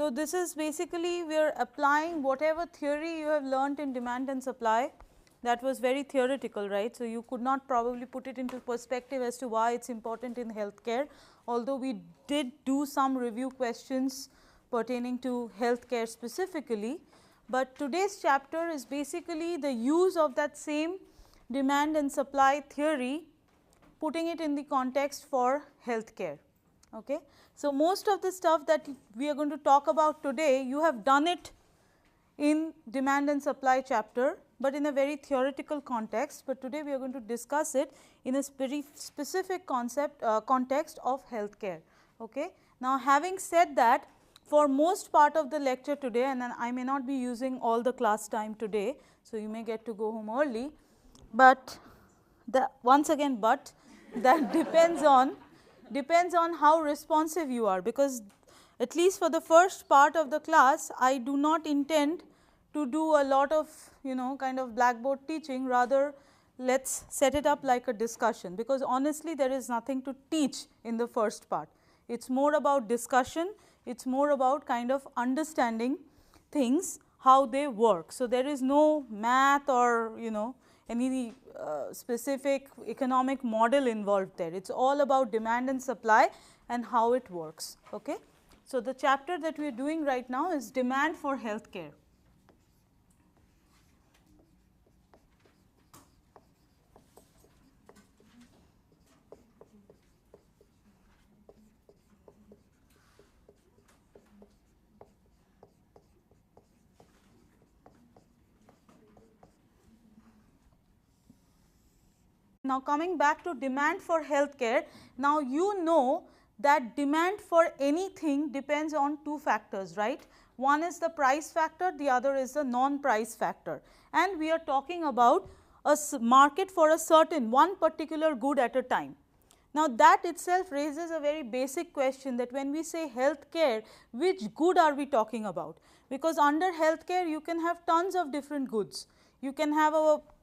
So, this is basically we are applying whatever theory you have learnt in demand and supply. That was very theoretical, right. So, you could not probably put it into perspective as to why it is important in healthcare, although we did do some review questions pertaining to healthcare specifically. But today's chapter is basically the use of that same demand and supply theory, putting it in the context for healthcare. Okay. So, most of the stuff that we are going to talk about today, you have done it in demand and supply chapter, but in a very theoretical context, but today we are going to discuss it in a very specific context of healthcare. Okay. Now, having said that, for most part of the lecture today, and then I may not be using all the class time today, so you may get to go home early, but once again but that depends on how responsive you are, because at least for the first part of the class I do not intend to do a lot of kind of blackboard teaching, rather let us set it up like a discussion, because honestly there is nothing to teach in the first part. It is more about discussion, it is more about kind of understanding things, how they work. So, there is no math or any specific economic model involved there. It is all about demand and supply and how it works. Okay. So, the chapter that we are doing right now is demand for healthcare. Now, coming back to demand for healthcare, now you know that demand for anything depends on two factors, right. One is the price factor, the other is the non-price factor, and we are talking about a market for a certain one particular good at a time. Now, that itself raises a very basic question, that when we say healthcare, which good are we talking about? Because under healthcare you can have tons of different goods. You can have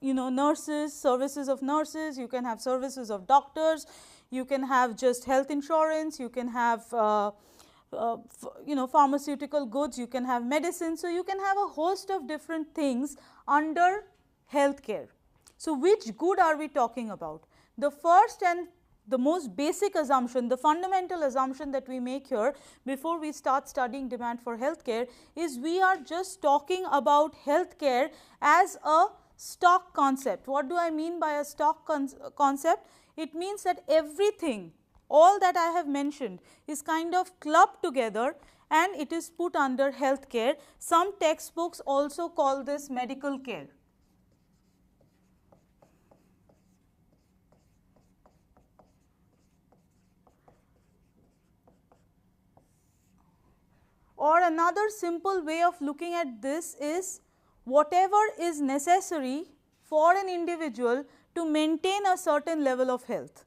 nurses, services of nurses, you can have services of doctors, you can have just health insurance, you can have pharmaceutical goods, you can have medicine. So, you can have a host of different things under healthcare. So, which good are we talking about? The first and the most basic assumption, the fundamental assumption that we make here before we start studying demand for healthcare is we are just talking about healthcare as a stock concept. What do I mean by a stock concept? It means that everything, all that I have mentioned is kind of clubbed together and it is put under healthcare. Some textbooks also call this medical care. Or another simple way of looking at this is whatever is necessary for an individual to maintain a certain level of health.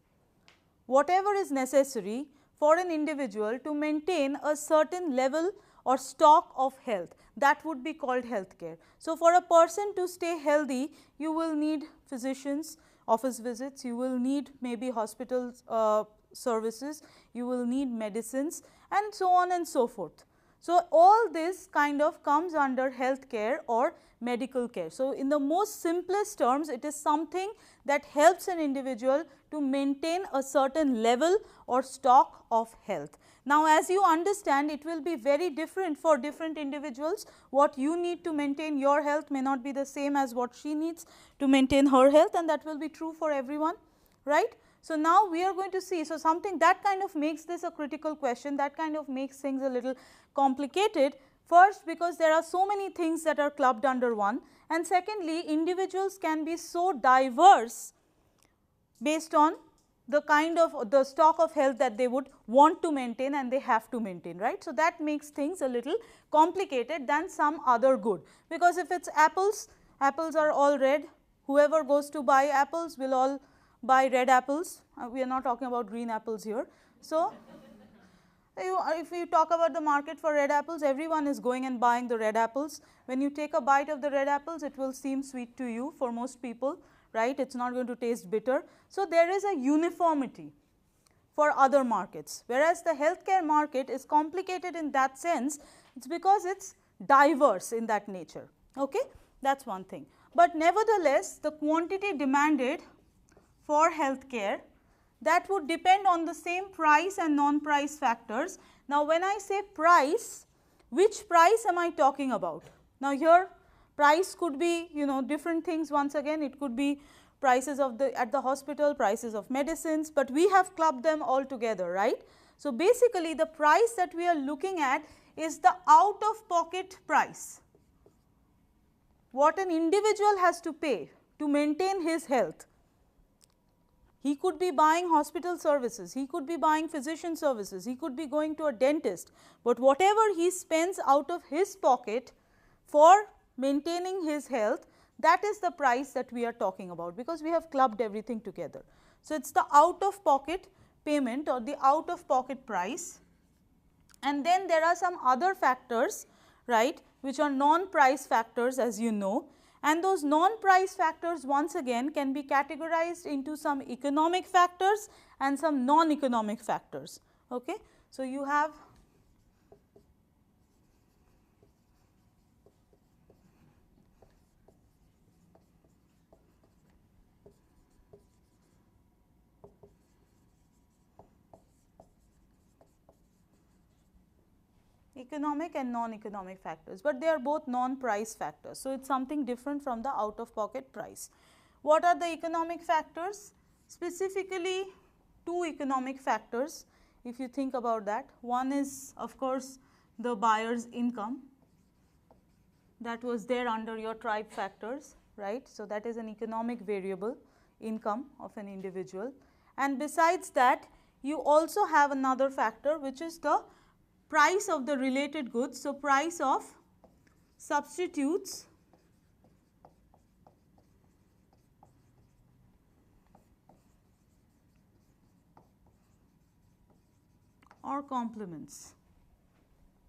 Whatever is necessary for an individual to maintain a certain level or stock of health, that would be called healthcare. So, for a person to stay healthy, you will need physicians, office visits, you will need maybe hospital services, you will need medicines and so on and so forth. So, all this kind of comes under healthcare or medical care. So, in the most simplest terms, it is something that helps an individual to maintain a certain level or stock of health. Now, as you understand, it will be very different for different individuals. What you need to maintain your health may not be the same as what she needs to maintain her health, and that will be true for everyone, right. So, now we are going to see, so something that kind of makes this a critical question, that kind of makes things a little complicated. First, because there are so many things that are clubbed under one, and secondly, individuals can be so diverse based on the kind of the stock of health that they would want to maintain and they have to maintain, right. So, that makes things a little complicated than some other good, because if it is apples, apples are all red, whoever goes to buy apples will all buy red apples, we are not talking about green apples here. So, if you talk about the market for red apples, everyone is going and buying the red apples. When you take a bite of the red apples, it will seem sweet to you for most people, right, it is not going to taste bitter. So, there is a uniformity for other markets, whereas the healthcare market is complicated in that sense It is because it is diverse in that nature. Okay? That is one thing. But nevertheless, the quantity demanded for healthcare, that would depend on the same price and non-price factors. Now, when I say price, which price am I talking about? Now, here price could be different things. Once again, it could be prices of at the hospital, prices of medicines, but we have clubbed them all together, right. So, basically the price that we are looking at is the out of pocket price, what an individual has to pay to maintain his health. He could be buying hospital services, he could be buying physician services, he could be going to a dentist, but whatever he spends out of his pocket for maintaining his health, that is the price that we are talking about, because we have clubbed everything together. So, it is the out of pocket payment or the out of pocket price, and then there are some other factors, right, which are non-price factors, as you know, and those non-price factors once again can be categorized into some economic factors and some non-economic factors. Okay. So, you have economic and non-economic factors, but they are both non-price factors. So, it is something different from the out of pocket price. What are the economic factors? Specifically two economic factors, if you think about that. One is of course the buyer's income, that was there under your tribe factors, right. So, that is an economic variable, income of an individual, and besides that you also have another factor, which is the price of the related goods. So, price of substitutes or complements.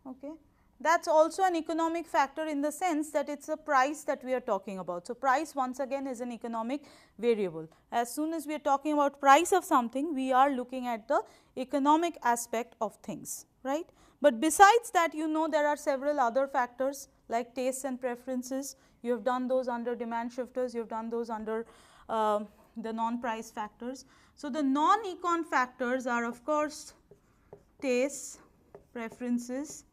Okay. That is also an economic factor in the sense that it is a price that we are talking about. So, price once again is an economic variable. As soon as we are talking about price of something, we are looking at the economic aspect of things, right. But besides that, there are several other factors like tastes and preferences. You have done those under demand shifters, you have done those under the non-price factors. So, the non-econ factors are of course tastes, preferences.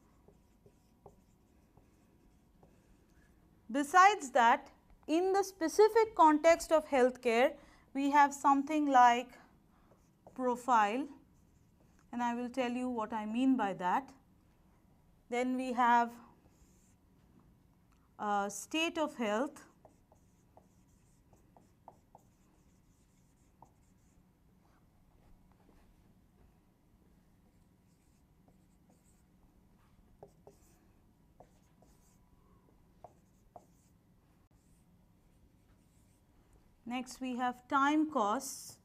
Besides that, in the specific context of healthcare, we have something like profile, and I will tell you what I mean by that. Then we have state of health, next we have time costs,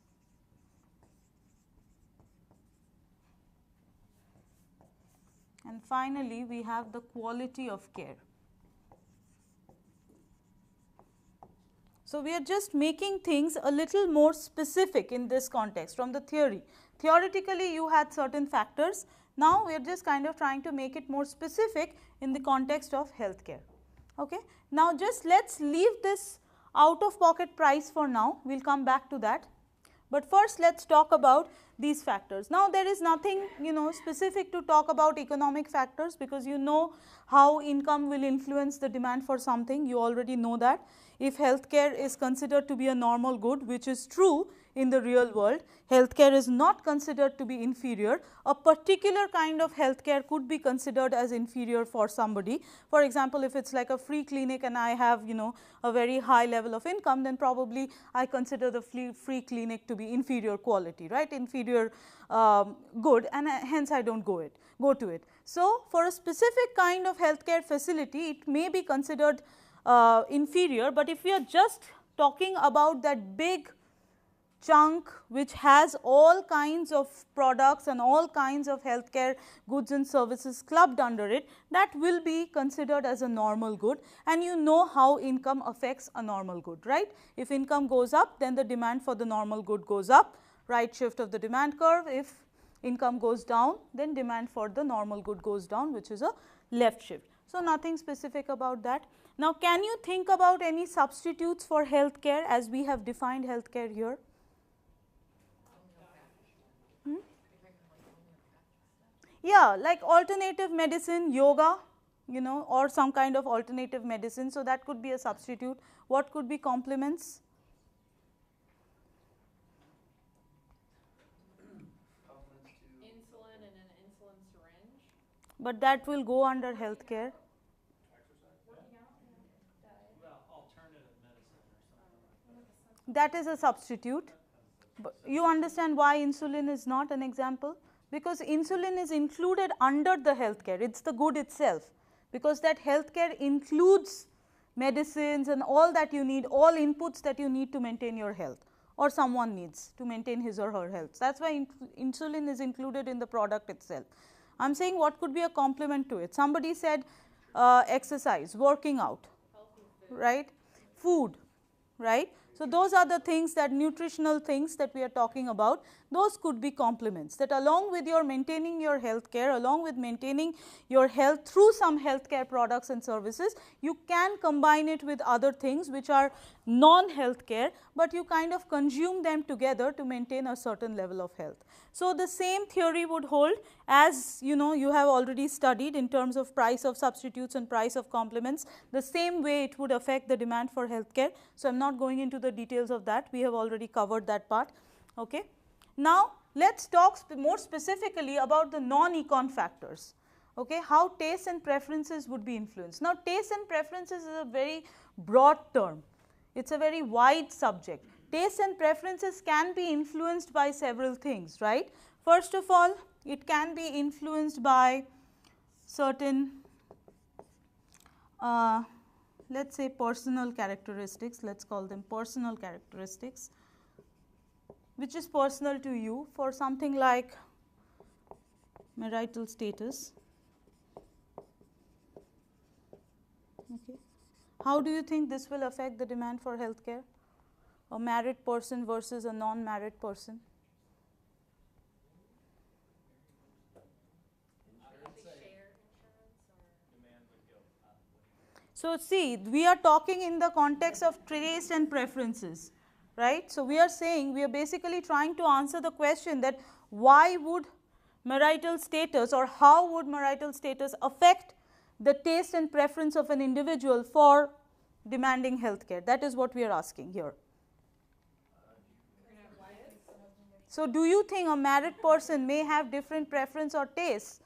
and finally, we have the quality of care. So, we are just making things a little more specific in this context from the theory. Theoretically, you had certain factors. Now, we are just kind of trying to make it more specific in the context of healthcare. Okay. Now, just let us leave this out of pocket price for now, we will come back to that. But first let us talk about these factors. Now, there is nothing specific to talk about economic factors, because you know how income will influence the demand for something, you already know that. If healthcare is considered to be a normal good, which is true in the real world, healthcare is not considered to be inferior. A particular kind of healthcare could be considered as inferior for somebody. For example, if it is like a free clinic and I have a very high level of income, then probably I consider the free clinic to be inferior quality, right, inferior good, and hence I do not go to it. So, for a specific kind of healthcare facility, it may be considered inferior, but if we are just talking about that big chunk which has all kinds of products and all kinds of healthcare goods and services clubbed under it, that will be considered as a normal good, and you know how income affects a normal good, right. If income goes up, then the demand for the normal good goes up, right shift of the demand curve. If income goes down, then demand for the normal good goes down, which is a left shift. So, nothing specific about that. Now, can you think about any substitutes for healthcare as we have defined healthcare here? Yeah, like alternative medicine, yoga, you know, or some kind of alternative medicine. So, that could be a substitute. What could be complements? Insulin and an insulin syringe. But that will go under healthcare. That is a substitute. But you understand why insulin is not an example? Because insulin is included under the healthcare. It's the good itself. Because that healthcare includes medicines and all that you need, all inputs that you need to maintain your health, or someone needs to maintain his or her health. That's why insulin is included in the product itself. I'm saying what could be a complement to it. Somebody said exercise, working out, right? Food, right? So, those are the things, that nutritional things that we are talking about. Those could be complements, that along with your maintaining your health care, along with maintaining your health through some healthcare products and services, you can combine it with other things which are non-healthcare, but you kind of consume them together to maintain a certain level of health. So, the same theory would hold as you know you have already studied in terms of price of substitutes and price of complements. The same way it would affect the demand for healthcare. So, I am not going into the details of that, we have already covered that part. Okay. Now, let us talk more specifically about the non-econ factors, okay, how tastes and preferences would be influenced. Now, tastes and preferences is a very broad term, it is a very wide subject. Tastes and preferences can be influenced by several things, right. First of all, it can be influenced by certain let us say personal characteristics, let us call them personal characteristics, which is personal to you, for something like marital status. Okay. How do you think this will affect the demand for healthcare? A married person versus a non-married person? So, see, we are talking in the context of taste and preferences, right. So, we are saying, we are basically trying to answer the question that why would marital status, or how would marital status affect the taste and preference of an individual for demanding healthcare. That is what we are asking here. So, do you think a married person may have different preference or tastes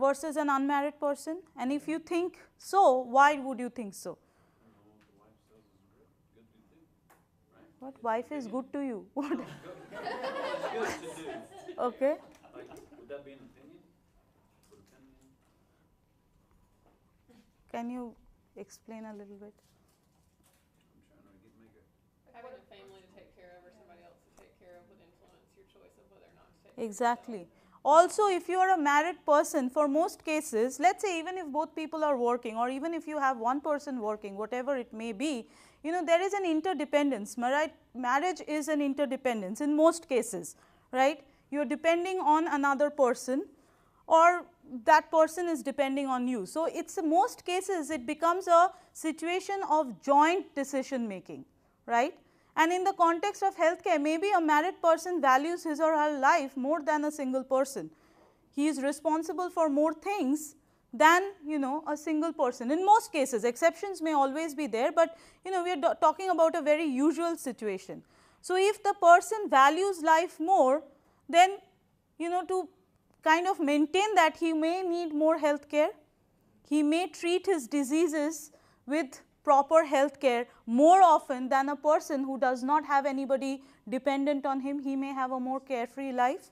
versus an unmarried person? And if you think so, why would you think so? What, wife is good to you? What? Okay. Would that be an opinion? Can you explain a little bit? Having a family to take care of or somebody else to take care of would influence your choice of whether or not to take care of Exactly. yourself. Also, if you are a married person, for most cases, let us say even if both people are working, or even if you have one person working, whatever it may be, you know, there is an interdependence. Marriage is an interdependence in most cases, right. You are depending on another person, or that person is depending on you. So, it's in most cases it becomes a situation of joint decision making, right. And in the context of healthcare, maybe a married person values his or her life more than a single person. He is responsible for more things than, you know, a single person. In most cases, exceptions may always be there, but you know, we are talking about a very usual situation. So, if the person values life more, then, you know, to kind of maintain that, he may need more health care, he may treat his diseases with proper health care more often than a person who does not have anybody dependent on him. He may have a more carefree life,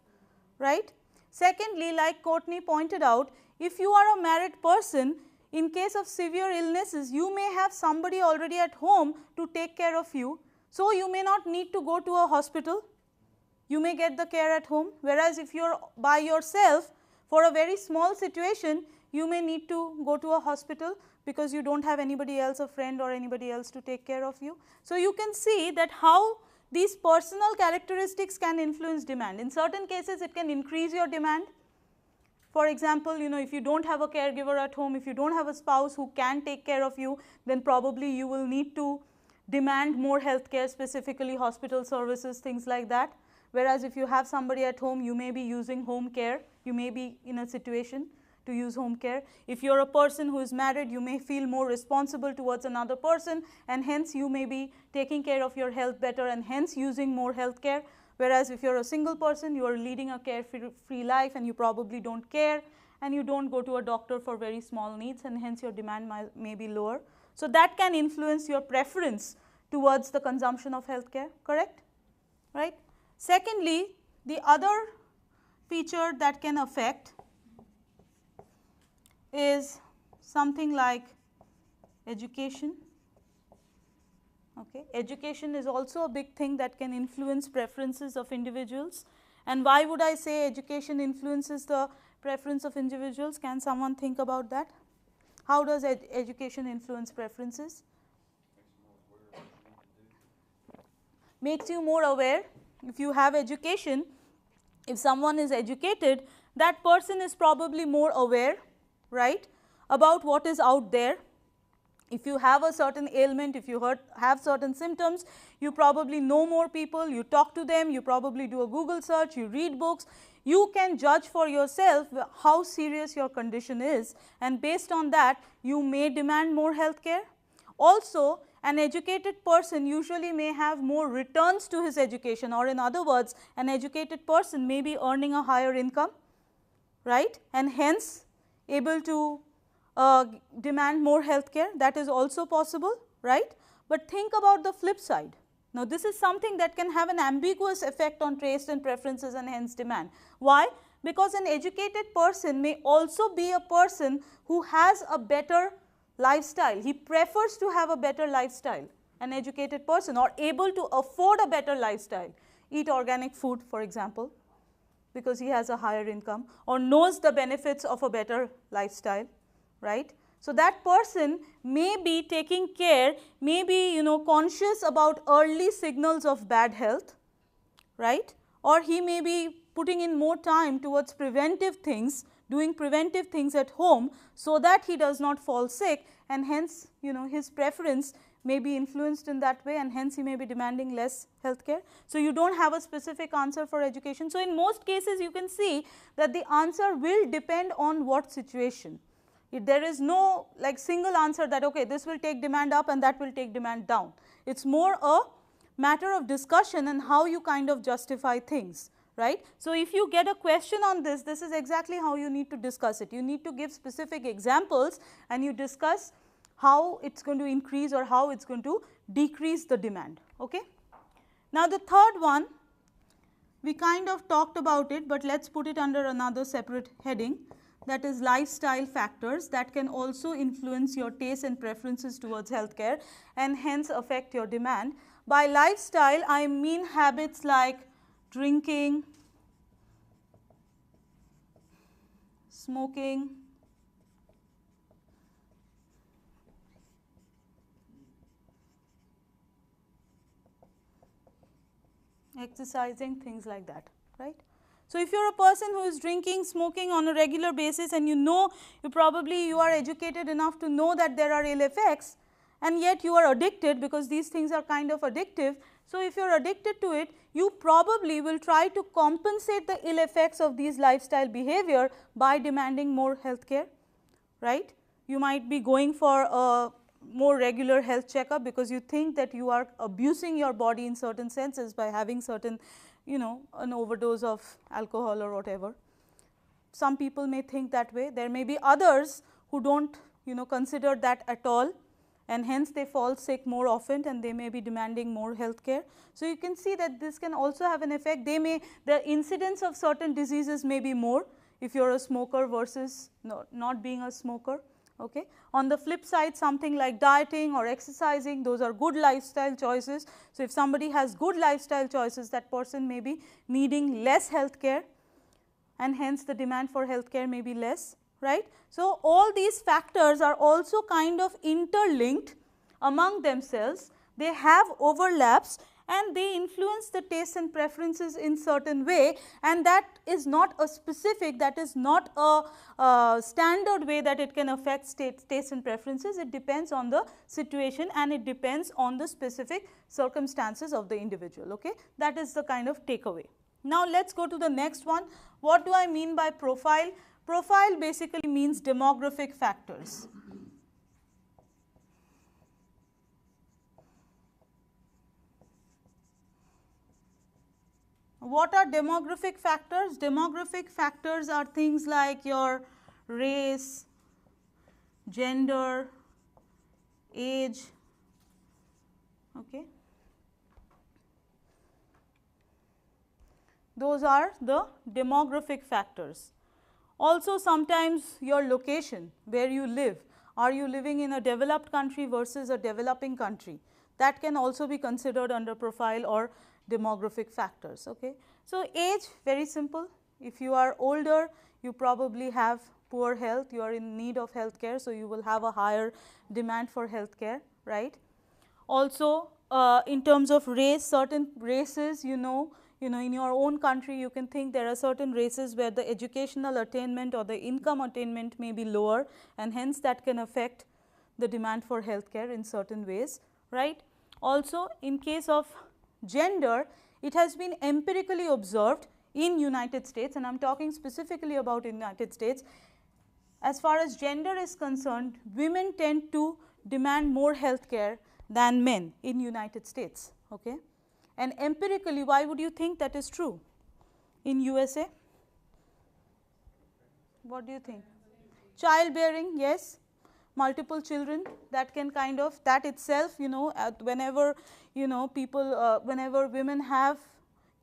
right. Secondly, like Courtney pointed out, if you are a married person, in case of severe illnesses, you may have somebody already at home to take care of you. So, you may not need to go to a hospital, you may get the care at home, whereas if you are by yourself for a very small situation, you may need to go to a hospital because you do not have anybody else, a friend or anybody else to take care of you. So, you can see that how these personal characteristics can influence demand. In certain cases, it can increase your demand. For example, you know, if you don't have a caregiver at home, if you don't have a spouse who can take care of you, then probably you will need to demand more health care, specifically hospital services, things like that. Whereas if you have somebody at home, you may be using home care, you may be in a situation to use home care. If you're a person who is married, you may feel more responsible towards another person, and hence you may be taking care of your health better and hence using more health care. Whereas if you're a single person, you are leading a carefree life and you probably don't care and you don't go to a doctor for very small needs, and hence your demand may be lower. So that can influence your preference towards the consumption of health care, correct? Right? Secondly, the other feature that can affect is something like education. Okay. Education is also a big thing that can influence preferences of individuals. And why would I say education influences the preference of individuals? Can someone think about that? How does education influence preferences? Makes you more aware. If you have education, if someone is educated, that person is probably more aware, right, about what is out there. If you have a certain ailment, if you have certain symptoms, you probably know more people, you talk to them, you probably do a Google search, you read books, you can judge for yourself how serious your condition is, and based on that you may demand more health care. Also, an educated person usually may have more returns to his education, or in other words, an educated person may be earning a higher income, right, and hence able to demand more health care. That is also possible, right. But think about the flip side. Now, this is something that can have an ambiguous effect on taste and preferences and hence demand. Why? Because an educated person may also be a person who has a better lifestyle. He prefers to have a better lifestyle, an educated person, or able to afford a better lifestyle, eat organic food for example, because he has a higher income, or knows the benefits of a better lifestyle, right. So that person may be taking care, may be conscious about early signals of bad health, right, or he may be putting in more time towards preventive things, doing preventive things at home, so that he does not fall sick, and hence his preference may be influenced in that way, and hence he may be demanding less health care. So you don't have a specific answer for education. So in most cases you can see that the answer will depend on what situation. There is no like single answer that okay, this will take demand up and that will take demand down. It's more a matter of discussion and how you kind of justify things, right. So if you get a question on this, this is exactly how you need to discuss it. You need to give specific examples and you discuss how it's going to increase or how it's going to decrease the demand. Okay. Now the third one, we kind of talked about it, but let's put it under another separate heading, that is lifestyle factors that can also influence your taste and preferences towards healthcare and hence affect your demand. By lifestyle, I mean habits like drinking, smoking, exercising, things like that, right. So if you're a person who is drinking, smoking on a regular basis, and you are educated enough to know that there are ill effects, and yet you are addicted because these things are kind of addictive. So if you're addicted to it, you probably will try to compensate the ill effects of these lifestyle behavior by demanding more health care, right. You might be going for a more regular health checkup because you think that you are abusing your body in certain senses by having certain an overdose of alcohol or whatever. Some people may think that way. There may be others who don't consider that at all, and hence they fall sick more often and they may be demanding more health care. So you can see that this can also have an effect. The incidence of certain diseases may be more if you're a smoker versus not being a smoker. Okay. On the flip side, something like dieting or exercising, those are good lifestyle choices. So if somebody has good lifestyle choices, that person may be needing less health care, and hence the demand for health care may be less, right. So all these factors are also kind of interlinked among themselves. They have overlaps, and they influence the tastes and preferences in certain way, and that is not a specific, that is not a standard way that it can affect tastes and preferences. It depends on the situation and it depends on the specific circumstances of the individual. Okay? That is the kind of takeaway. Now, let us go to the next one. What do I mean by profile? Profile basically means demographic factors. What are demographic factors? Demographic factors are things like your race, gender, age. Okay. Those are the demographic factors. Also, sometimes your location, where you live. Are you living in a developed country versus a developing country? That can also be considered under profile or demographic factors. Okay. So, age, very simple. If you are older, you probably have poor health, you are in need of health care, so you will have a higher demand for health care, right. Also, in terms of race, certain races, you know, in your own country you can think there are certain races where the educational attainment or the income attainment may be lower, and hence that can affect the demand for health care in certain ways, right. Also, in case of gender, it has been empirically observed in United States, and I am talking specifically about United States. As far as gender is concerned, women tend to demand more health care than men in United States. Okay. And empirically, why would you think that is true in USA? What do you think? Childbearing, yes. Multiple children, that can kind of, that itself, you know, whenever, you know, people, whenever women have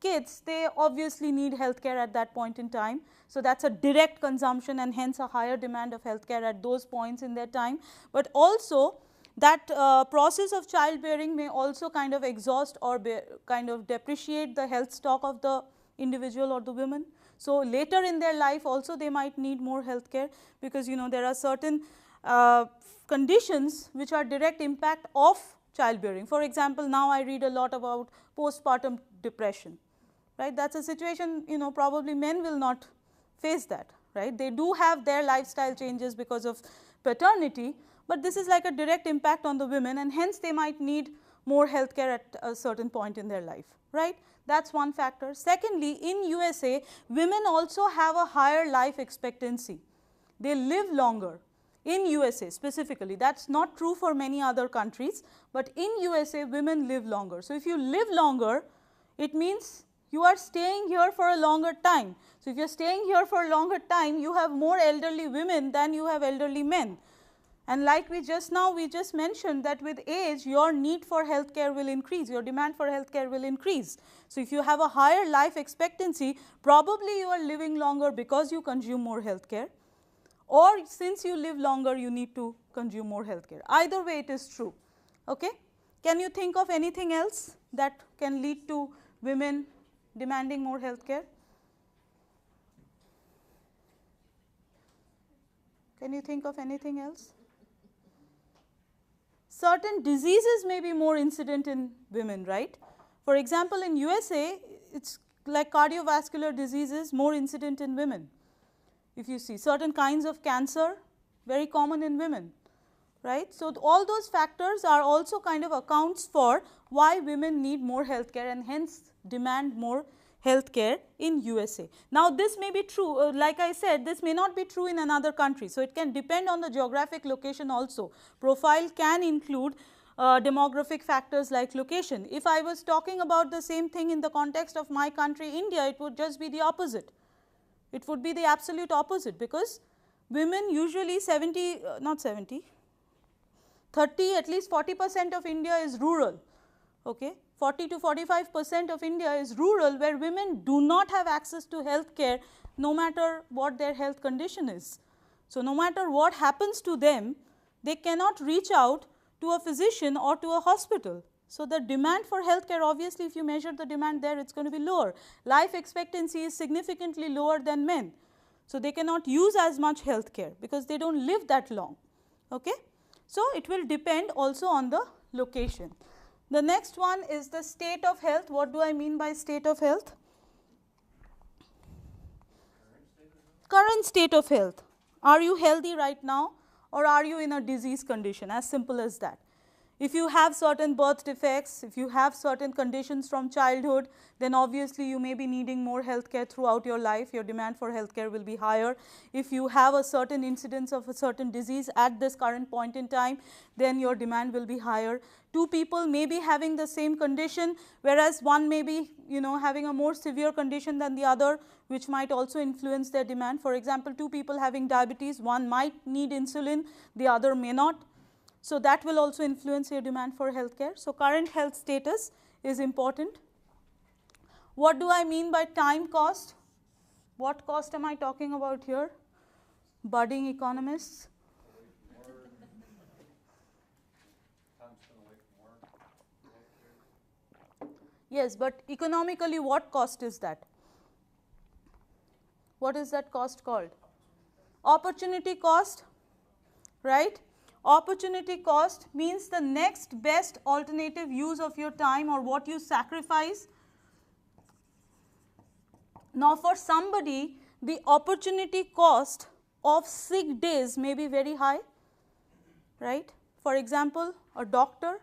kids, they obviously need health care at that point in time. So, that is a direct consumption and hence a higher demand of health care at those points in their time. But also, that process of childbearing may also kind of exhaust or kind of depreciate the health stock of the individual or the women. So, later in their life also they might need more health care, because you know there are certain conditions which are direct impact of childbearing. For example, now I read a lot about postpartum depression, right. That is a situation, you know, probably men will not face that, right. They do have their lifestyle changes because of paternity, but this is like a direct impact on the women, and hence they might need more health care at a certain point in their life, right. That is one factor. Secondly, in USA, women also have a higher life expectancy. They live longer. In USA specifically, that is not true for many other countries, but in USA women live longer. So, if you live longer, it means you are staying here for a longer time. So, if you are staying here for a longer time, you have more elderly women than you have elderly men. And like we just mentioned that with age, your need for health care will increase, your demand for health care will increase. So, if you have a higher life expectancy, probably you are living longer because you consume more health care, or since you live longer, you need to consume more health care. Either way, it is true. Okay? Can you think of anything else that can lead to women demanding more health care? Can you think of anything else? Certain diseases may be more incident in women, right. For example, in USA, it is like cardiovascular diseases more incident in women. If you see certain kinds of cancer, very common in women, right. So, all those factors are also kind of accounts for why women need more health care and hence demand more health care in USA. Now, this may be true, like I said, this may not be true in another country. So, it can depend on the geographic location also. Profile can include demographic factors like location. If I was talking about the same thing in the context of my country, India, it would just be the opposite. It would be the absolute opposite, because women usually 30, at least 40% of India is rural, okay. 40 to 45% of India is rural, where women do not have access to health care no matter what their health condition is. So, no matter what happens to them, they cannot reach out to a physician or to a hospital. So, the demand for health care, obviously if you measure the demand there, it is going to be lower. Life expectancy is significantly lower than men. So, they cannot use as much health care because they do not live that long. Okay? So, it will depend also on the location. The next one is the state of health. What do I mean by state of health? Current state of health. Are you healthy right now, or are you in a disease condition? As simple as that. If you have certain birth defects, if you have certain conditions from childhood, then obviously you may be needing more healthcare throughout your life. Your demand for healthcare will be higher. If you have a certain incidence of a certain disease at this current point in time, then your demand will be higher. Two people may be having the same condition, whereas one may be, having a more severe condition than the other, which might also influence their demand. For example, two people having diabetes, one might need insulin, the other may not. So that will also influence your demand for healthcare. So current health status is important. What do I mean by time cost? What cost am I talking about here? Budding economists. Yes, but economically what cost is that? What is that cost called? Opportunity cost, right? Opportunity cost means the next best alternative use of your time, or what you sacrifice. Now for somebody, the opportunity cost of sick days may be very high, right? For example, a doctor,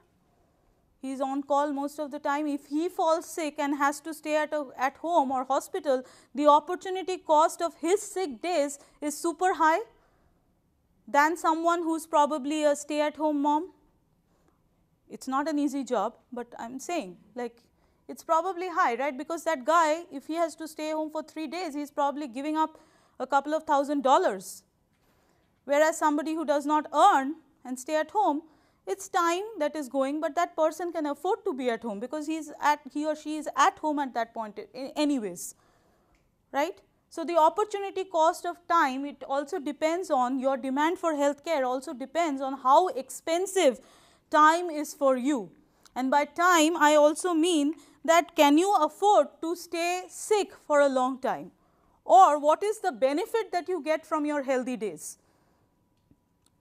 he is on call most of the time. If he falls sick and has to stay at home or hospital, the opportunity cost of his sick days is super high than someone who's probably a stay-at-home mom. It's not an easy job, but I'm saying, like, it's probably high, right? Because that guy, if he has to stay home for 3 days, he's probably giving up a couple of $1,000s. Whereas somebody who does not earn and stay at home, it's time that is going, but that person can afford to be at home because he or she is at home at that point anyways, right? So the opportunity cost of time, it also depends on your demand for healthcare, also depends on how expensive time is for you. And by time, I also mean that can you afford to stay sick for a long time, or what is the benefit that you get from your healthy days?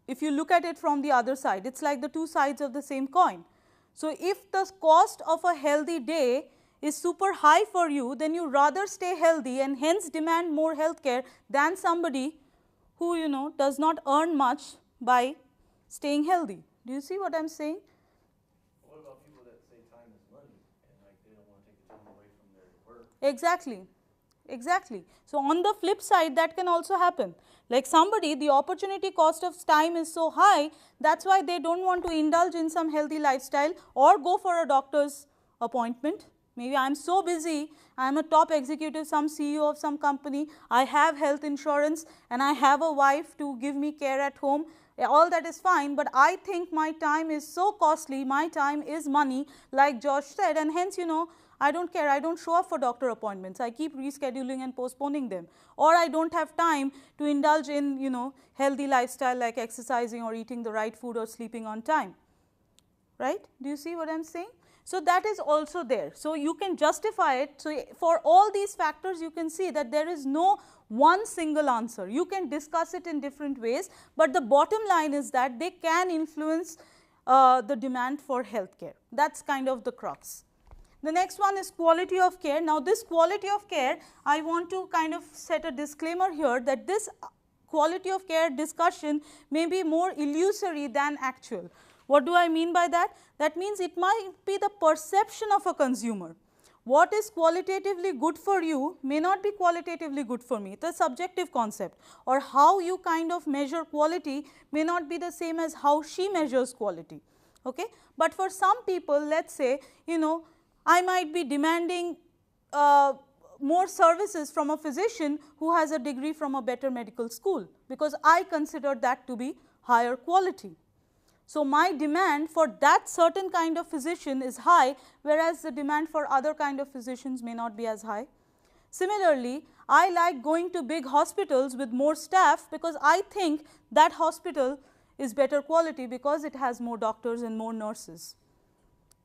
If you look at it from the other side, it's like the two sides of the same coin. So if the cost of a healthy day is super high for you, then you rather stay healthy and hence demand more healthcare than somebody who does not earn much by staying healthy. Do you see what I'm saying? What about people that say time is money and like they don't want to take the time away from their work? Exactly. Exactly. So on the flip side, that can also happen. Like somebody, the opportunity cost of time is so high, that's why they don't want to indulge in some healthy lifestyle or go for a doctor's appointment. Maybe I'm so busy, I'm a top executive, some CEO of some company, I have health insurance and I have a wife to give me care at home. All that is fine, but I think my time is so costly, my time is money, like Josh said, and hence I don't care, I don't show up for doctor appointments, I keep rescheduling and postponing them, or I don't have time to indulge in healthy lifestyle like exercising or eating the right food or sleeping on time, right? Do you see what I'm saying? So that is also there. So you can justify it. So for all these factors, you can see that there is no one single answer. You can discuss it in different ways, but the bottom line is that they can influence the demand for healthcare. That's kind of the crux. The next one is quality of care. Now this quality of care, I want to kind of set a disclaimer here that this quality of care discussion may be more illusory than actual. What do I mean by that? That means it might be the perception of a consumer. What is qualitatively good for you may not be qualitatively good for me. It's a subjective concept, or how you kind of measure quality may not be the same as how she measures quality. Okay? But for some people, let's say, I might be demanding more services from a physician who has a degree from a better medical school, because I consider that to be higher quality. So my demand for that certain kind of physician is high, whereas the demand for other kind of physicians may not be as high. Similarly, I like going to big hospitals with more staff because I think that hospital is better quality because it has more doctors and more nurses.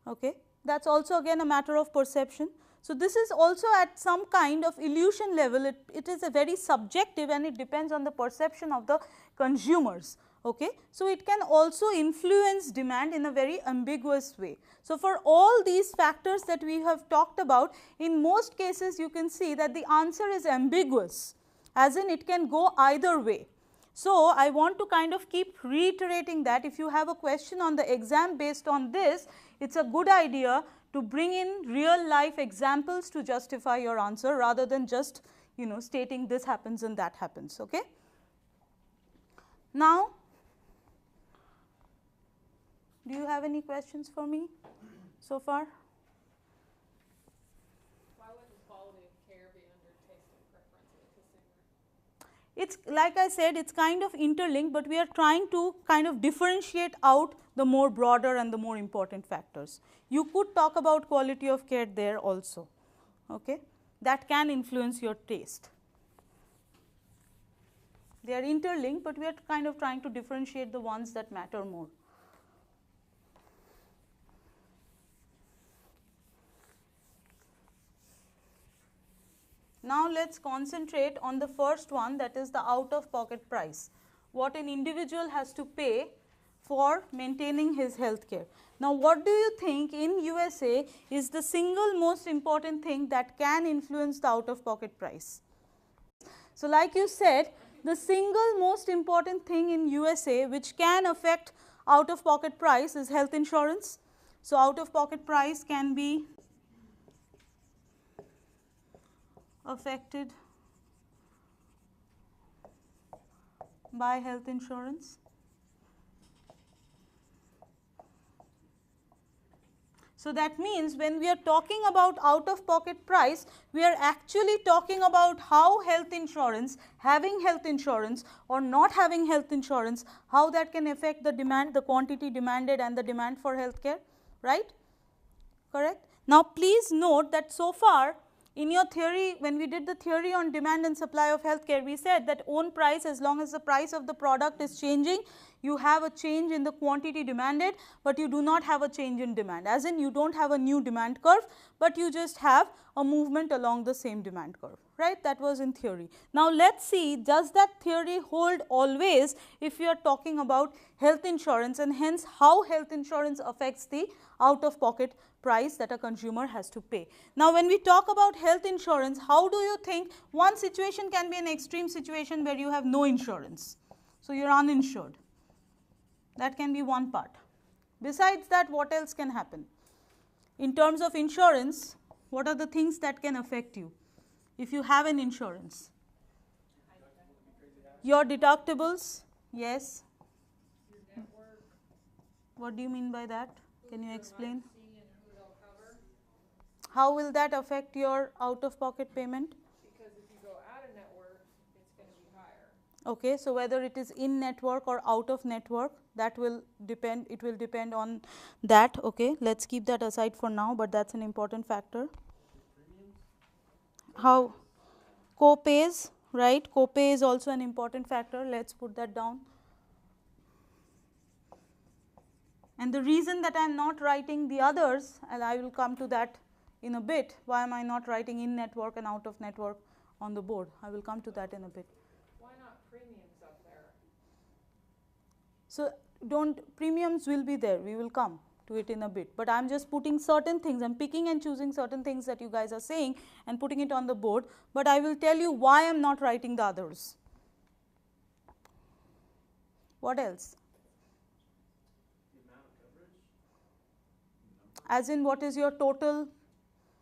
Okay? That's also again a matter of perception. So this is also at some kind of illusion level, it is a very subjective and it depends on the perception of the consumers. Okay. So, it can also influence demand in a very ambiguous way. So, for all these factors that we have talked about, in most cases you can see that the answer is ambiguous, as in it can go either way. So, I want to kind of keep reiterating that if you have a question on the exam based on this, it is a good idea to bring in real life examples to justify your answer rather than just stating this happens and that happens. Okay. Now, do you have any questions for me so far? Why wouldn't quality of care be under taste and preference of the consumer? It's like I said, it's kind of interlinked, but we are trying to kind of differentiate out the more broader and the more important factors. You could talk about quality of care there also, okay? That can influence your taste. They are interlinked, but we are kind of trying to differentiate the ones that matter more. Now, let us concentrate on the first one, that is the out of pocket price, what an individual has to pay for maintaining his health care. Now, what do you think in USA is the single most important thing that can influence the out of pocket price? So, like you said, the single most important thing in USA which can affect out of pocket price is health insurance. So, out of pocket price can be affected by health insurance. So, that means when we are talking about out of pocket price, we are actually talking about how health insurance, having health insurance or not having health insurance, how that can affect the demand, the quantity demanded and the demand for health care, right? Correct? Now, please note that so far in your theory, when we did the theory on demand and supply of healthcare, we said that own price, as long as the price of the product is changing, you have a change in the quantity demanded, but you do not have a change in demand, as in you do not have a new demand curve, but you just have a movement along the same demand curve, right? That was in theory. Now, let us see, does that theory hold always if you are talking about health insurance, and hence how health insurance affects the out of pocket price that a consumer has to pay. Now, when we talk about health insurance, how do you think one situation can be an extreme situation where you have no insurance? So, you are uninsured. That can be one part. Besides that, what else can happen? In terms of insurance, what are the things that can affect you if you have an insurance? Your deductibles, yes. What do you mean by that? Can you explain? How will that affect your out of pocket payment? Because if you go out of network, it's going to be higher. Okay, so whether it is in network or out of network, that will depend, it will depend on that. Okay, let us keep that aside for now, but that is an important factor. How? Co-pays, right? Co-pay is also an important factor, let us put that down. And the reason that I am not writing the others, and I will come to that in a bit, why am I not writing in network and out of network on the board? I will come to that in a bit. Why not premiums up there? So, premiums will be there, we will come to it in a bit, but I am just putting certain things, I am picking and choosing certain things that you guys are saying and putting it on the board, but I will tell you why I am not writing the others. What else? The amount of coverage? As in, what is your total?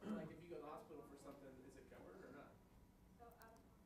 Like if you go to the hospital for something, is it covered or not?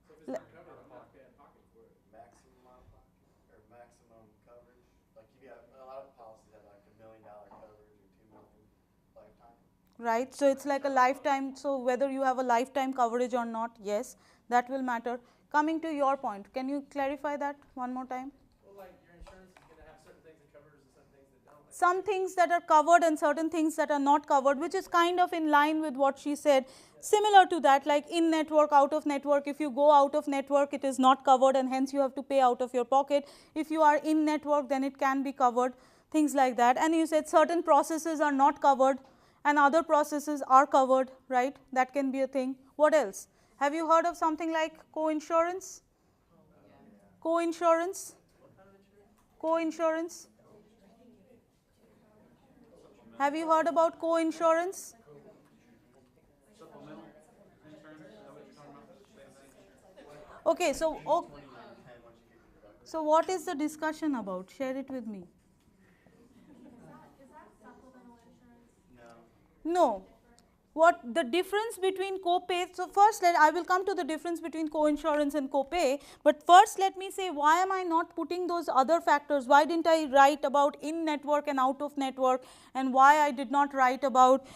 So if it's not covered, I'm not paying pocket for it. Maximum out of pocket or maximum coverage? Like you got a lot of policies have like $1 million coverage or $2 million lifetime. Right, so it's like a lifetime, so whether you have a lifetime coverage or not, yes, that will matter. Coming to your point, can you clarify that one more time? Well, like your insurance is going to have certain things that covers and certain things that don't. Like Some things that are covered and certain things that are not covered, which is kind of in line with what she said. Similar to that, like in network, out of network, if you go out of network, it is not covered and hence you have to pay out of your pocket. If you are in network, then it can be covered, things like that. And you said certain processes are not covered and other processes are covered, right? That can be a thing. What else? Have you heard of something like co-insurance? Co-insurance? Co-insurance? Have you heard about co-insurance? Supplemental insurance, is that what you're talking about? Okay, so what is the discussion about? Share it with me. Is that supplemental insurance? No. No. What the difference between copay? So first, I will come to the difference between co-insurance and copay. But first, let me say, why am I not putting those other factors? Why didn't I write about in-network and out-of-network, and why I did not write about,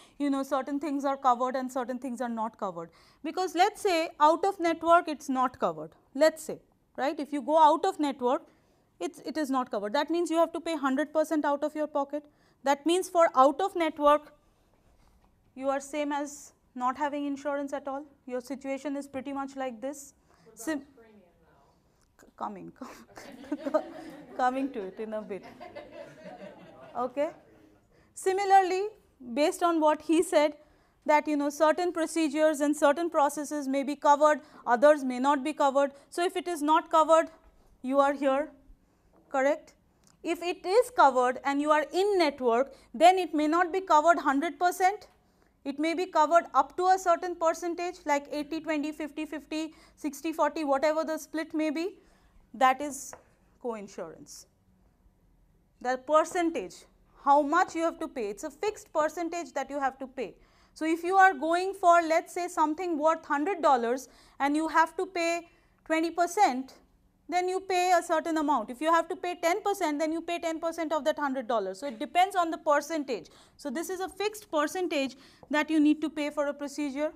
certain things are covered and certain things are not covered? Because let's say out-of-network, it's not covered. Let's say, right? If you go out-of-network, it is not covered. That means you have to pay 100% out of your pocket. That means for out-of-network, you are same as not having insurance at all. Your situation is pretty much like this. Premium though. Coming to it in a bit. Okay. Similarly, based on what he said, that certain procedures and certain processes may be covered, others may not be covered. So if it is not covered, you are here, correct? If it is covered and you are in network, then it may not be covered 100%. It may be covered up to a certain percentage, like 80, 20, 50, 50, 60, 40, whatever the split may be. That is co-insurance. The percentage, how much you have to pay, it's a fixed percentage that you have to pay. So if you are going for, let's say, something worth $100 and you have to pay 20%, then you pay a certain amount. If you have to pay 10%, then you pay 10% of that $100. So it depends on the percentage. So this is a fixed percentage that you need to pay for a procedure,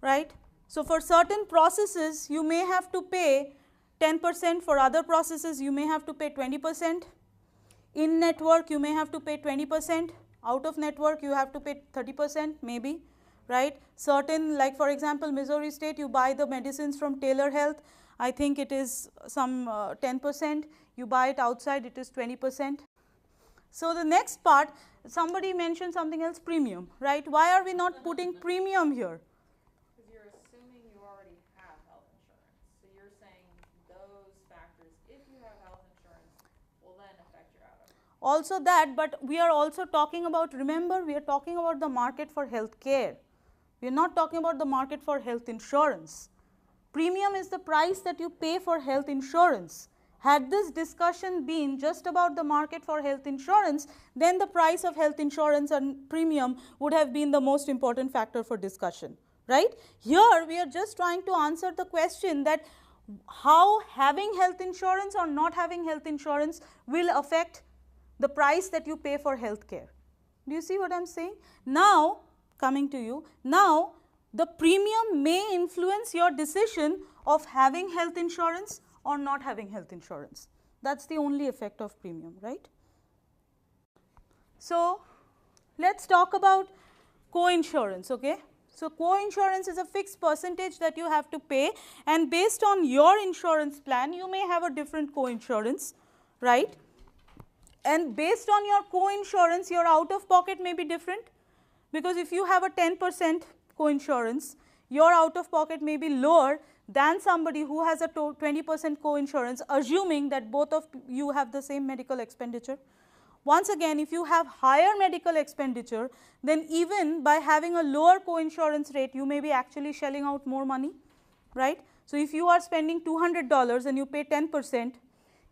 right? So for certain processes, you may have to pay 10%. For other processes, you may have to pay 20%. In network, you may have to pay 20%. Out of network, you have to pay 30% maybe, right? Certain, like for example, Missouri State, you buy the medicines from Taylor Health. I think it is some 10%. You buy it outside, it is 20%. So the next part, somebody mentioned something else, premium, right? Why are we not putting premium here? Because you're assuming you already have health insurance. So you're saying those factors, if you have health insurance, will then affect your out-of-pocket. Also that, but we are also talking about, remember, we are talking about the market for health care. We are not talking about the market for health insurance. Premium is the price that you pay for health insurance. Had this discussion been just about the market for health insurance, then the price of health insurance and premium would have been the most important factor for discussion, right? Here we are just trying to answer the question that how having health insurance or not having health insurance will affect the price that you pay for health care. Do you see what I am saying? Now, coming to you, now the premium may influence your decision of having health insurance or not having health insurance. That's the only effect of premium, right? So let's talk about co-insurance, okay? So co-insurance is a fixed percentage that you have to pay, and based on your insurance plan, you may have a different co-insurance, right? And based on your co-insurance, your out-of-pocket may be different, because if you have a 10% co-insurance, your out-of-pocket may be lower than somebody who has a 20% co-insurance, assuming that both of you have the same medical expenditure. Once again, if you have higher medical expenditure, then even by having a lower co-insurance rate, you may be actually shelling out more money, right? So if you are spending $200 and you pay 10%,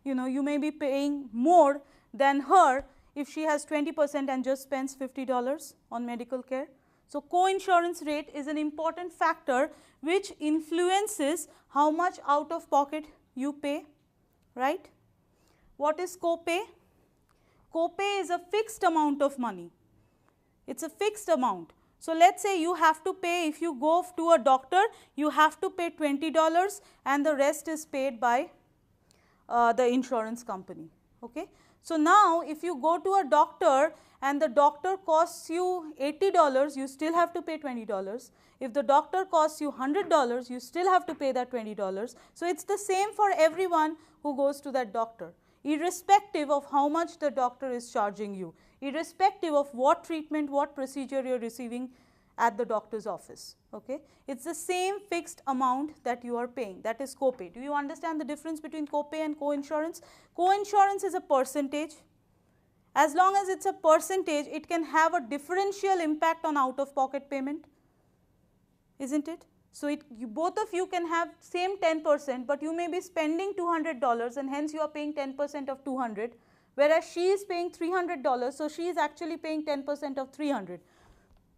you may be paying more than her if she has 20% and just spends $50 on medical care. So co-insurance rate is an important factor which influences how much out of pocket you pay, right? What is copay? Copay is a fixed amount of money. It's a fixed amount. So let's say you have to pay, if you go to a doctor, you have to pay $20 and the rest is paid by the insurance company, okay? So now if you go to a doctor and the doctor costs you $80, you still have to pay $20. If the doctor costs you $100, you still have to pay that $20. So it's the same for everyone who goes to that doctor, irrespective of how much the doctor is charging you, irrespective of what treatment, what procedure you're receiving at the doctor's office. Okay? It is the same fixed amount that you are paying, that is copay. Do you understand the difference between copay and co-insurance? Co-insurance is a percentage. As long as it is a percentage, it can have a differential impact on out-of-pocket payment, isn't it? So, both of you can have same 10%, but you may be spending $200 and hence you are paying 10% of 200, whereas she is paying $300, so she is actually paying 10% of 300.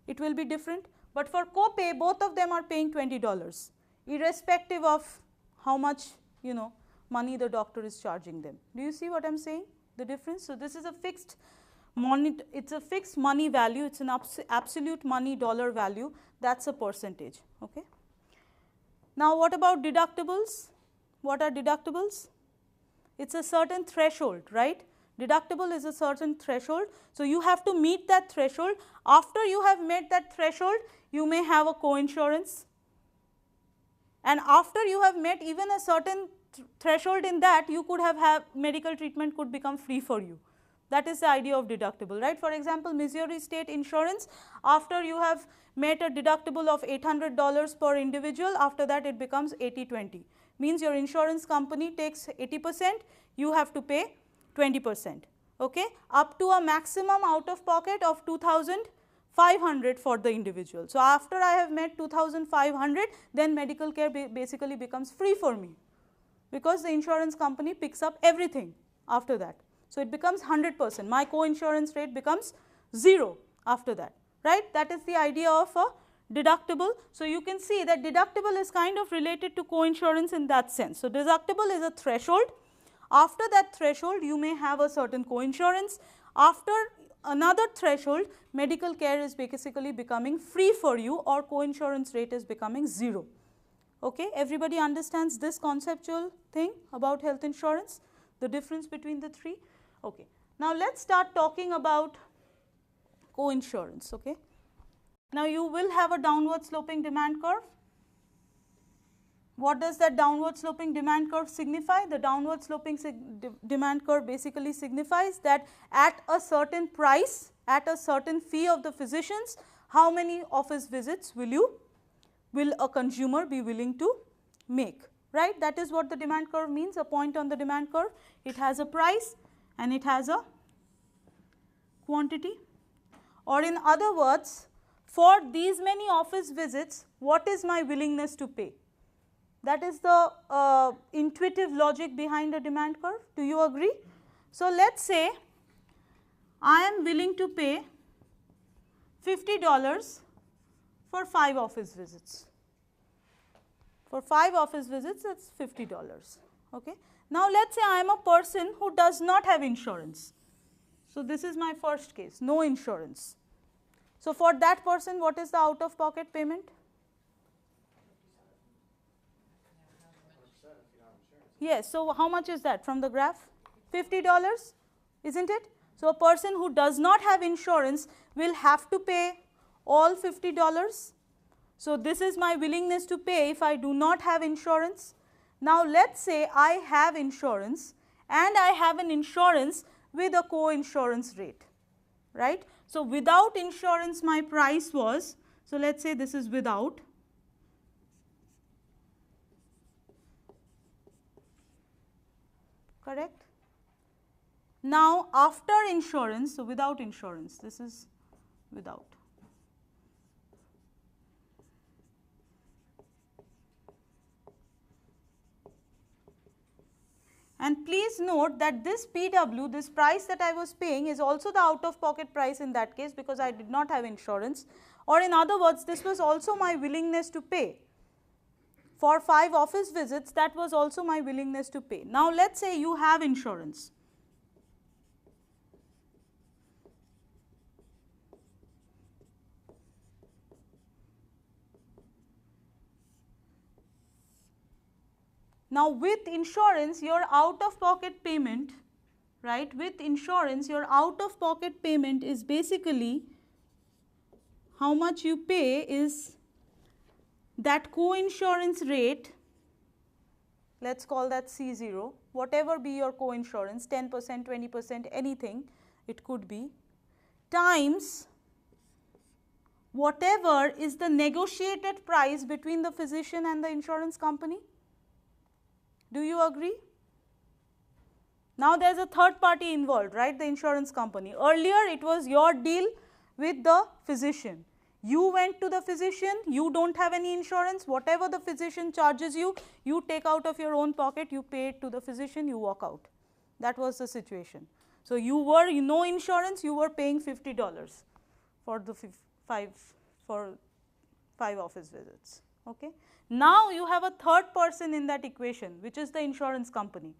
It will be different, but for copay both of them are paying $20, irrespective of how much money the doctor is charging them. Do you see what I am saying, the difference? So, this is a fixed money, it is a fixed money value, it is an absolute money dollar value, that is a percentage. Okay. Now, what about deductibles? What are deductibles? It is a certain threshold, right? Deductible is a certain threshold. So, you have to meet that threshold. After you have met that threshold, you may have a co-insurance, and after you have met even a certain threshold in that, you could have medical treatment could become free for you. That is the idea of deductible, right? For example, Missouri State Insurance, after you have met a deductible of $800 per individual, after that it becomes 80-20. Means your insurance company takes 80%, you have to pay 20%, okay, up to a maximum out of pocket of $2,500 for the individual. So, after I have met $2,500, then medical care basically becomes free for me, because the insurance company picks up everything after that. So, it becomes 100%, my co-insurance rate becomes 0 after that, right. That is the idea of a deductible. So, you can see that deductible is kind of related to co-insurance in that sense. So, deductible is a threshold. After that threshold, you may have a certain co-insurance. After another threshold, medical care is basically becoming free for you, or co-insurance rate is becoming 0. Okay. Everybody understands this conceptual thing about health insurance, the difference between the three? Okay. Now, let us start talking about co-insurance. Okay. Now, you will have a downward sloping demand curve. What does that downward sloping demand curve signify? The downward sloping demand curve basically signifies that at a certain price, at a certain fee of the physicians, how many office visits will a consumer be willing to make, right? That is what the demand curve means, a point on the demand curve. It has a price and it has a quantity, or in other words, for these many office visits, what is my willingness to pay? That is the intuitive logic behind a demand curve. Do you agree? So, let us say I am willing to pay $50 for 5 office visits. For 5 office visits, that is $50. Okay. Now, let us say I am a person who does not have insurance. So, this is my first case, no insurance. So, for that person, what is the out of pocket payment? Yes. So, how much is that from the graph? $50, isn't it? So, a person who does not have insurance will have to pay all $50. So, this is my willingness to pay if I do not have insurance. Now, let us say I have insurance and I have an insurance with a co-insurance rate, right. So, without insurance my price was, so let us say this is without, correct. Now, after insurance, so without insurance, this is without. And please note that this PW, this price that I was paying, is also the out of pocket price in that case, because I did not have insurance, or in other words, this was also my willingness to pay. For 5 office visits, that was also my willingness to pay. Now, let us say you have insurance. Now, with insurance, your out of pocket payment, right, with insurance, your out of pocket payment is basically how much you pay is that co-insurance rate, let us call that C0, whatever be your co-insurance, 10%, 20%, anything it could be, times whatever is the negotiated price between the physician and the insurance company. Do you agree? Now there is a third party involved, right, the insurance company. Earlier it was your deal with the physician. You went to the physician, you don't have any insurance, whatever the physician charges you, you take out of your own pocket, you pay it to the physician, you walk out. That was the situation. So you were no insurance, you were paying $50 for the five office visits. Okay. Now you have a third person in that equation, which is the insurance company.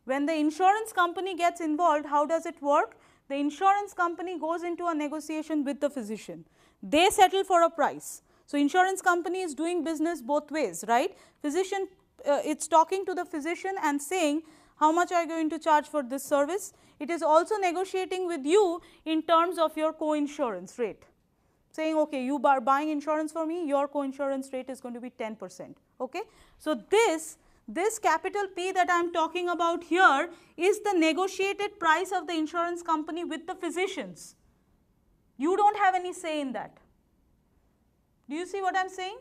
When the insurance company gets involved, how does it work? The insurance company goes into a negotiation with the physician. They settle for a price. So insurance company is doing business both ways, right? Physician, it's talking to the physician and saying, how much are you going to charge for this service? It is also negotiating with you in terms of your co-insurance rate. Saying, okay, you are buying insurance for me, your co-insurance rate is going to be 10%. Okay? So this capital P that I am talking about here is the negotiated price of the insurance company with the physicians. You don't have any say in that. Do you see what I am saying?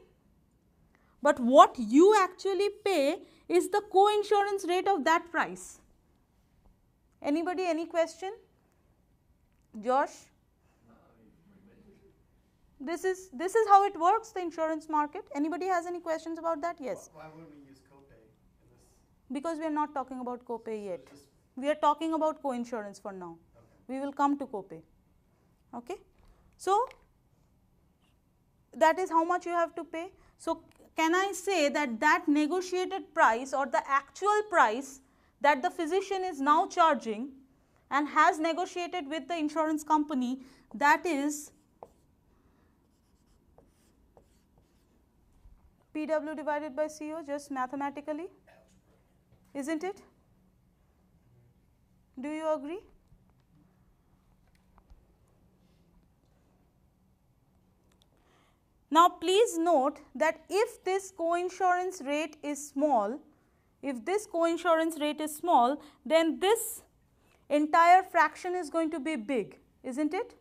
But what you actually pay is the co-insurance rate of that price. Anybody, any question? Josh? This is how it works, the insurance market. Anybody has any questions about that? Yes. Why wouldn't we use copay in this? Because we are not talking about copay yet. We are talking about co-insurance for now. Okay. We will come to copay. Okay. So that is how much you have to pay. So can I say that that negotiated price or the actual price that the physician is now charging and has negotiated with the insurance company, that is PW divided by CO, just mathematically, isn't it? Do you agree? Now please note that if this co-insurance rate is small, then this entire fraction is going to be big, isn't it?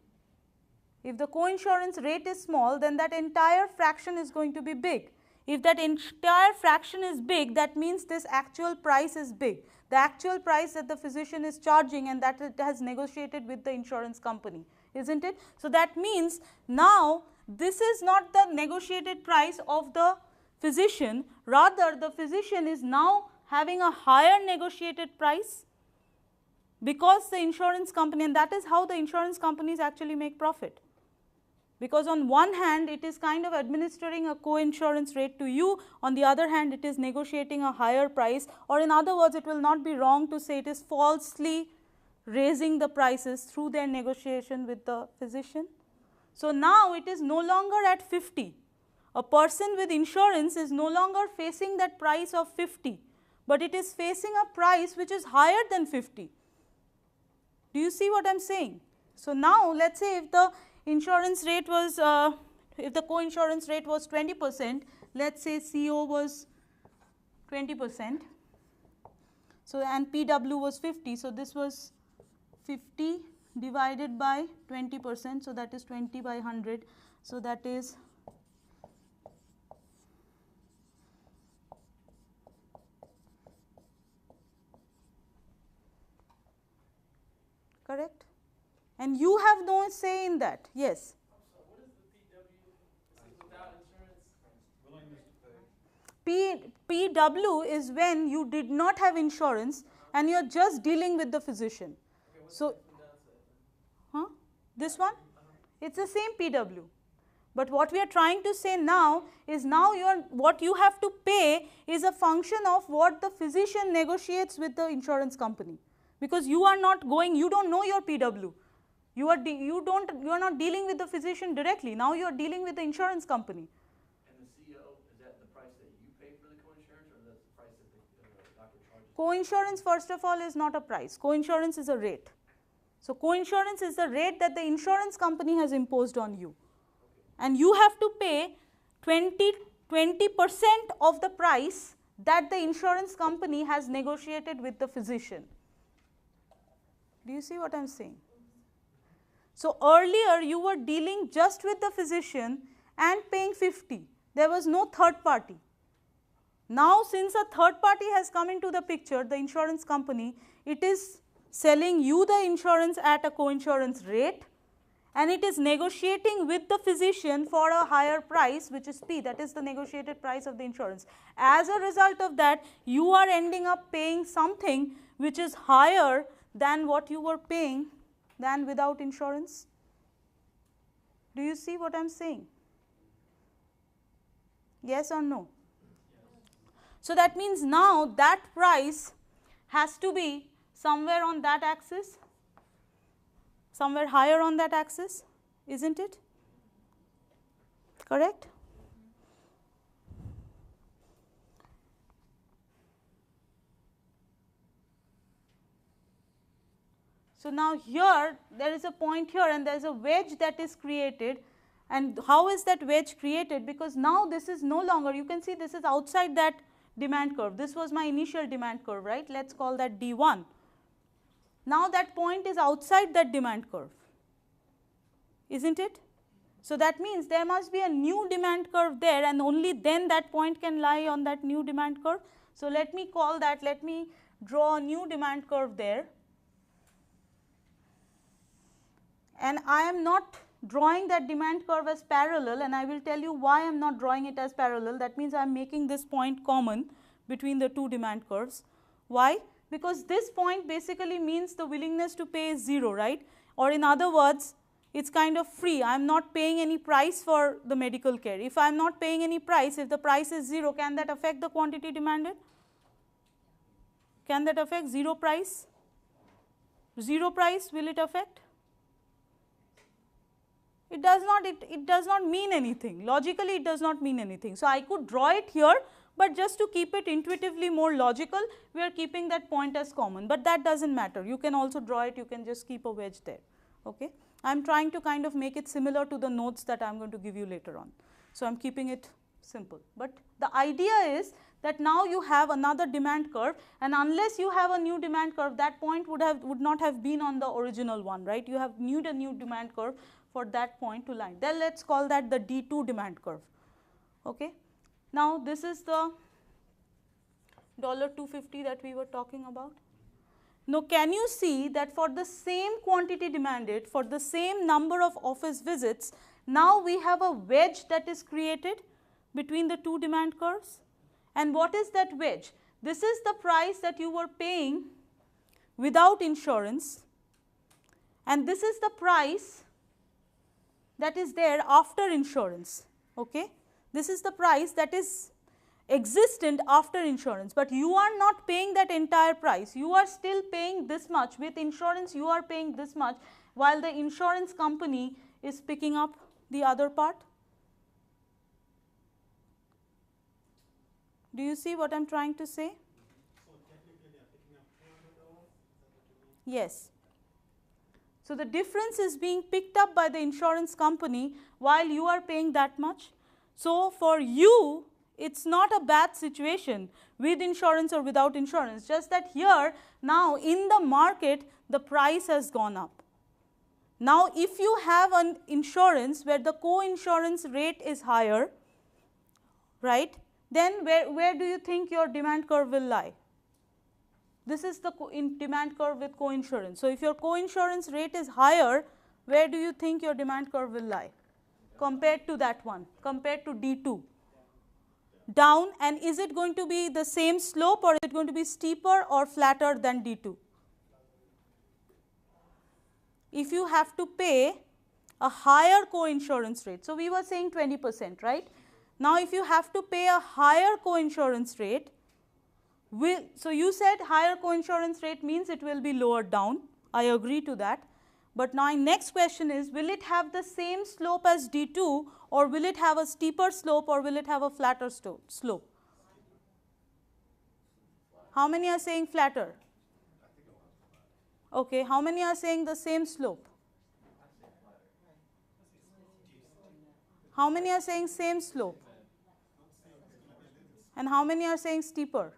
If the co-insurance rate is small, then that entire fraction is going to be big. If that entire fraction is big, that means this actual price is big. The actual price that the physician is charging and that it has negotiated with the insurance company, isn't it? So that means now this is not the negotiated price of the physician, rather the physician is now having a higher negotiated price because the insurance company, and that is how the insurance companies actually make profit. Because on one hand it is kind of administering a co-insurance rate to you, on the other hand it is negotiating a higher price, or in other words it will not be wrong to say it is falsely raising the prices through their negotiation with the physician. So now it is no longer at 50. A person with insurance is no longer facing that price of 50, but it is facing a price which is higher than 50. Do you see what I am saying? So now let us say if the insurance rate was, if the co-insurance rate was 20%, let us say CO was 20%, so and PW was 50, so this was 50 divided by 20%, so that is 20 by 100, so that is correct? And you have no say in that. Yes. So what is the PW? This is without insurance? PW is when you did not have insurance and you are just dealing with the physician. Okay, what's So, the different downside? this one? It's the same PW. But what we are trying to say now is now what you have to pay is a function of what the physician negotiates with the insurance company. Because you are not going, you don't know your PW. You are not dealing with the physician directly. Now you are dealing with the insurance company. And the CO, is that the price that you pay for the co-insurance, or that's the price that the doctor charges? Co-insurance, first of all, is not a price. Co-insurance is a rate. So co-insurance is the rate that the insurance company has imposed on you. And you have to pay 20% of the price that the insurance company has negotiated with the physician. Do you see what I am saying? So, earlier you were dealing just with the physician and paying 50, there was no third party. Now, since a third party has come into the picture, the insurance company, it is selling you the insurance at a co-insurance rate, and it is negotiating with the physician for a higher price, which is P, that is the negotiated price of the insurance. As a result of that, you are ending up paying something which is higher than what you were paying than without insurance. Do you see what I am saying? Yes or no? So, that means now that price has to be somewhere on that axis, somewhere higher on that axis, isn't it? Correct? So, now here there is a point here and there is a wedge that is created, and how is that wedge created? Because now this is no longer, you can see this is outside that demand curve. This was my initial demand curve, right? Let us call that D1. Now, that point is outside that demand curve, isn't it? So, that means there must be a new demand curve there, and only then that point can lie on that new demand curve. So, let me call that, let me draw a new demand curve there, and I am not drawing that demand curve as parallel, and I will tell you why I am not drawing it as parallel. That means I am making this point common between the two demand curves. Why? Because this point basically means the willingness to pay is 0, right? Or in other words, it is kind of free. I am not paying any price for the medical care. If I am not paying any price, if the price is 0, can that affect the quantity demanded? Can that affect 0 price? 0 price, will it affect? It does not, it does not mean anything. Logically, it does not mean anything. So, I could draw it here, but just to keep it intuitively more logical, we are keeping that point as common, but that does not matter. You can also draw it, you can just keep a wedge there. Okay? I am trying to kind of make it similar to the notes that I am going to give you later on. So, I am keeping it simple, but the idea is that now you have another demand curve, and unless you have a new demand curve, that point would not have been on the original one, right? You have need a new demand curve for that point to line. Then let us call that the D2 demand curve. Okay? Now, this is the $250 that we were talking about. Now, can you see that for the same quantity demanded, for the same number of office visits, now we have a wedge that is created between the two demand curves? And what is that wedge? This is the price that you were paying without insurance, and this is the price that is there after insurance. Okay? This is the price that is existent after insurance, but you are not paying that entire price. You are still paying this much. With insurance, you are paying this much, while the insurance company is picking up the other part. Do you see what I am trying to say? So technically they are picking up $200, is that what you mean? Yes. So, the difference is being picked up by the insurance company while you are paying that much. So, for you, it is not a bad situation with insurance or without insurance, just that here now in the market the price has gone up. Now, if you have an insurance where the co-insurance rate is higher, right, then where do you think your demand curve will lie? This is the demand curve with co-insurance. So, if your co-insurance rate is higher, where do you think your demand curve will lie compared to that one, compared to D2? Down. And is it going to be the same slope, or is it going to be steeper or flatter than D2? If you have to pay a higher co-insurance rate, so we were saying 20%, right? Now, if you have to pay a higher co-insurance rate, so you said higher co-insurance rate means it will be lowered down. I agree to that. But now, next question is, will it have the same slope as D2, or will it have a steeper slope, or will it have a flatter slope? How many are saying flatter? Okay, how many are saying the same slope? How many are saying same slope? And how many are saying steeper?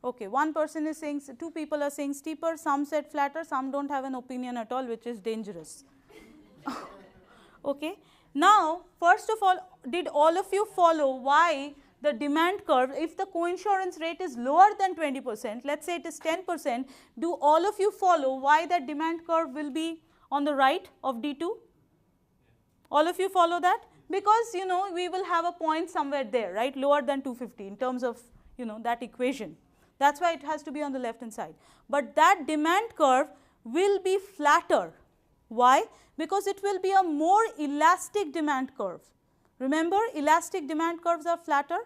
Okay, one person is saying, two people are saying steeper, some said flatter, some do not have an opinion at all, which is dangerous. Okay. Now, first of all, did all of you follow why the demand curve, if the coinsurance rate is lower than 20%, let us say it is 10%, do all of you follow why that demand curve will be on the right of D2? All of you follow that? Because you know we will have a point somewhere there, right, lower than 250 in terms of that equation. That is why it has to be on the left hand side. But that demand curve will be flatter. Why? Because it will be a more elastic demand curve. Remember, elastic demand curves are flatter.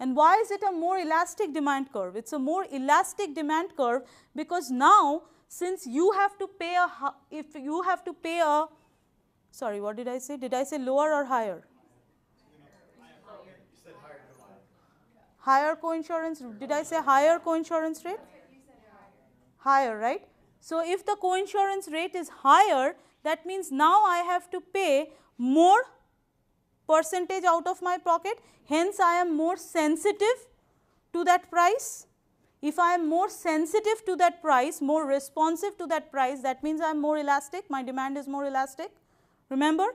And why is it a more elastic demand curve? It is a more elastic demand curve because now since you have to pay sorry, what did I say? Did I say lower or higher? You said higher. Higher coinsurance, did I say higher coinsurance rate? Higher, right? So if the coinsurance rate is higher, that means now I have to pay more percentage out of my pocket, hence I am more sensitive to that price. If I am more sensitive to that price, more responsive to that price, that means I am more elastic, my demand is more elastic. Remember,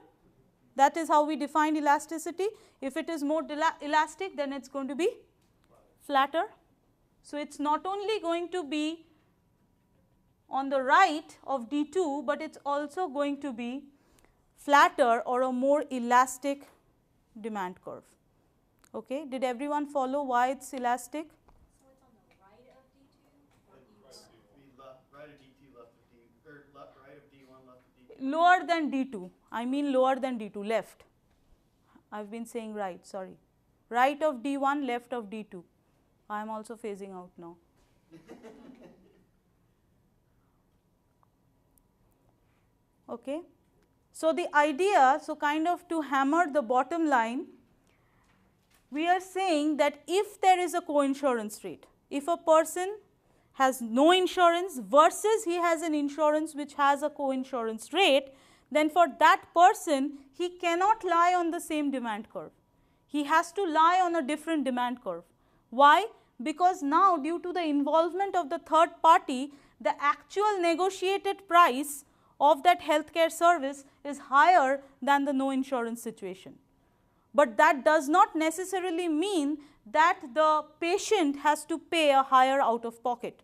that is how we define elasticity. If it is more elastic, then it is going to be flatter. So it is not only going to be on the right of D2, but it is also going to be flatter or a more elastic demand curve. Okay. Did everyone follow why it is elastic? So it's on the right of D2 or Right of D2, left of D, or right of D1, left of D2. Lower than D2. I mean lower than D2, left. I have been saying right, sorry. Right of D1, left of D2. I am also phasing out now. Okay. So the idea, so kind of to hammer the bottom line, we are saying that if there is a coinsurance rate, if a person has no insurance versus he has an insurance which has a coinsurance rate, then for that person he cannot lie on the same demand curve. He has to lie on a different demand curve. Why? Because now due to the involvement of the third party, the actual negotiated price of that healthcare service is higher than the no insurance situation. But that does not necessarily mean that the patient has to pay a higher out of pocket,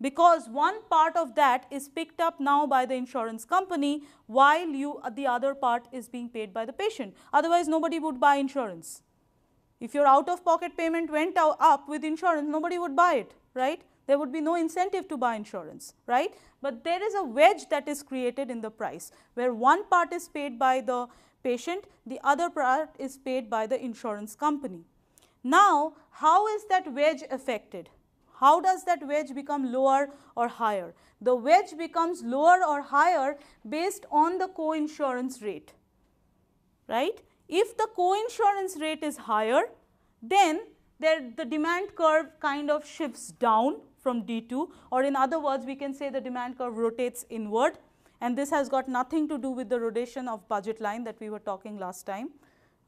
because one part of that is picked up now by the insurance company while the other part is being paid by the patient. Otherwise, nobody would buy insurance. If your out of pocket payment went up with insurance, nobody would buy it, right? There would be no incentive to buy insurance, right? But there is a wedge that is created in the price where one part is paid by the patient, the other part is paid by the insurance company. Now, how is that wedge affected? How does that wedge become lower or higher? The wedge becomes lower or higher based on the coinsurance rate, right? If the coinsurance rate is higher, then the demand curve kind of shifts down from D2, or in other words, we can say the demand curve rotates inward, and this has got nothing to do with the rotation of budget line that we were talking last time.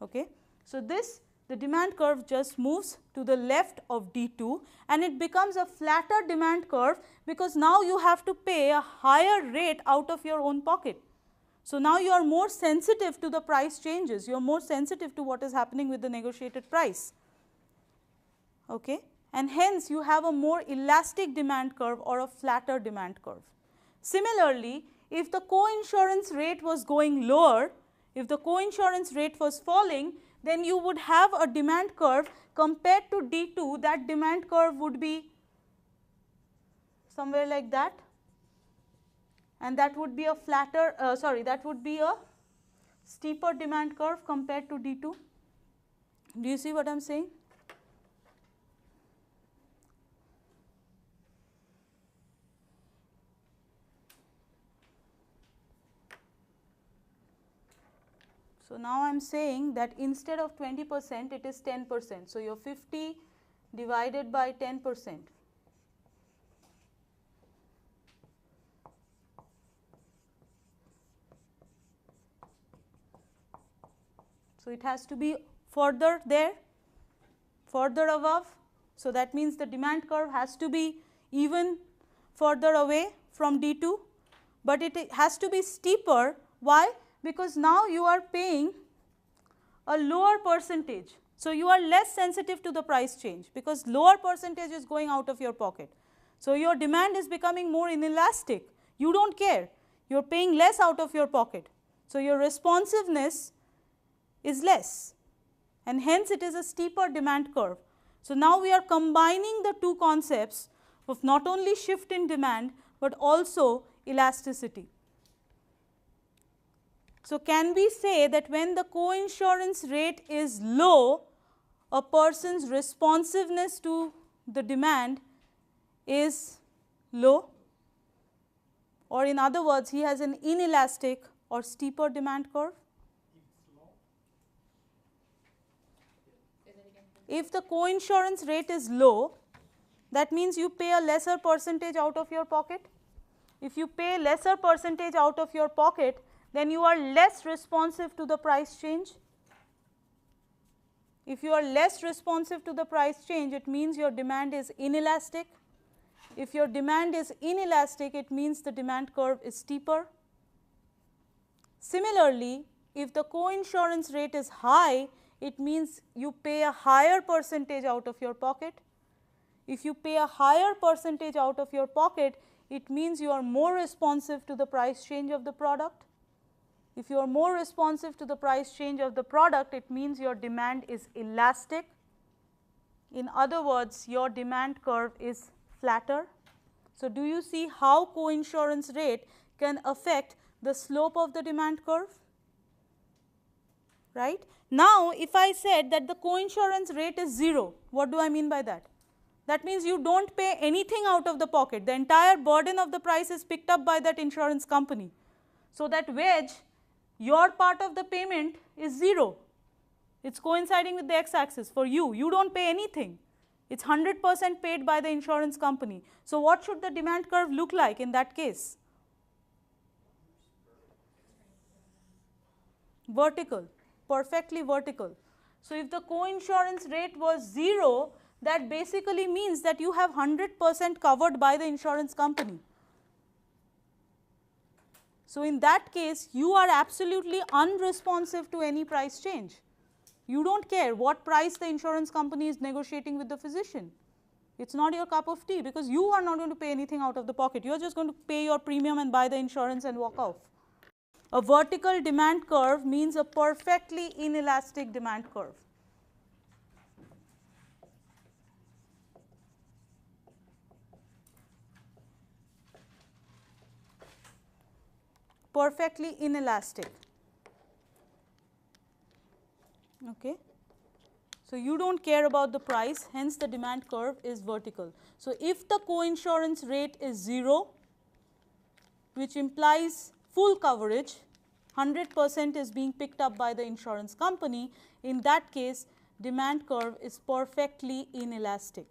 Okay. So the demand curve just moves to the left of D2 and it becomes a flatter demand curve because now you have to pay a higher rate out of your own pocket. So now you are more sensitive to the price changes, you are more sensitive to what is happening with the negotiated price. Okay. And hence you have a more elastic demand curve or a flatter demand curve. Similarly, if the coinsurance rate was going lower, if the coinsurance rate was falling, then you would have a demand curve compared to D2, that demand curve would be somewhere like that, and that would be a flatter, that would be a steeper demand curve compared to D2. Do you see what I am saying? So now I am saying that instead of 20%, it is 10%. So your 50 divided by 10%. So it has to be further there, further above. So that means the demand curve has to be even further away from D2, but it has to be steeper. Why? because now you are paying a lower percentage. So, you are less sensitive to the price change because lower percentage is going out of your pocket. So, your demand is becoming more inelastic. You do not care, you are paying less out of your pocket. So, your responsiveness is less, and hence it is a steeper demand curve. So, now we are combining the two concepts of not only shift in demand, but also elasticity. So, can we say that when the coinsurance rate is low, a person's responsiveness to the demand is low, or in other words, he has an inelastic or steeper demand curve? If the coinsurance rate is low, that means you pay a lesser percentage out of your pocket. If you pay lesser percentage out of your pocket, then you are less responsive to the price change. If you are less responsive to the price change, it means your demand is inelastic. If your demand is inelastic, it means the demand curve is steeper. Similarly, if the coinsurance rate is high, it means you pay a higher percentage out of your pocket. If you pay a higher percentage out of your pocket, it means you are more responsive to the price change of the product. If you are more responsive to the price change of the product, it means your demand is elastic. In other words, your demand curve is flatter. So, do you see how coinsurance rate can affect the slope of the demand curve? Right? Now, if I said that the coinsurance rate is 0, what do I mean by that? That means you do not pay anything out of the pocket. The entire burden of the price is picked up by that insurance company. So, that wedge, your part of the payment is 0. It is coinciding with the x-axis for you. You do not pay anything. It is 100% paid by the insurance company. So, what should the demand curve look like in that case? Vertical, perfectly vertical. So, if the coinsurance rate was 0, that basically means that you have 100% covered by the insurance company. So, in that case, you are absolutely unresponsive to any price change. You do not care what price the insurance company is negotiating with the physician. It is not your cup of tea because you are not going to pay anything out of the pocket. You are just going to pay your premium and buy the insurance and walk off. A vertical demand curve means a perfectly inelastic demand curve. Perfectly inelastic. Okay. So, you do not care about the price, hence the demand curve is vertical. So, if the coinsurance rate is 0, which implies full coverage, 100% is being picked up by the insurance company, in that case demand curve is perfectly inelastic.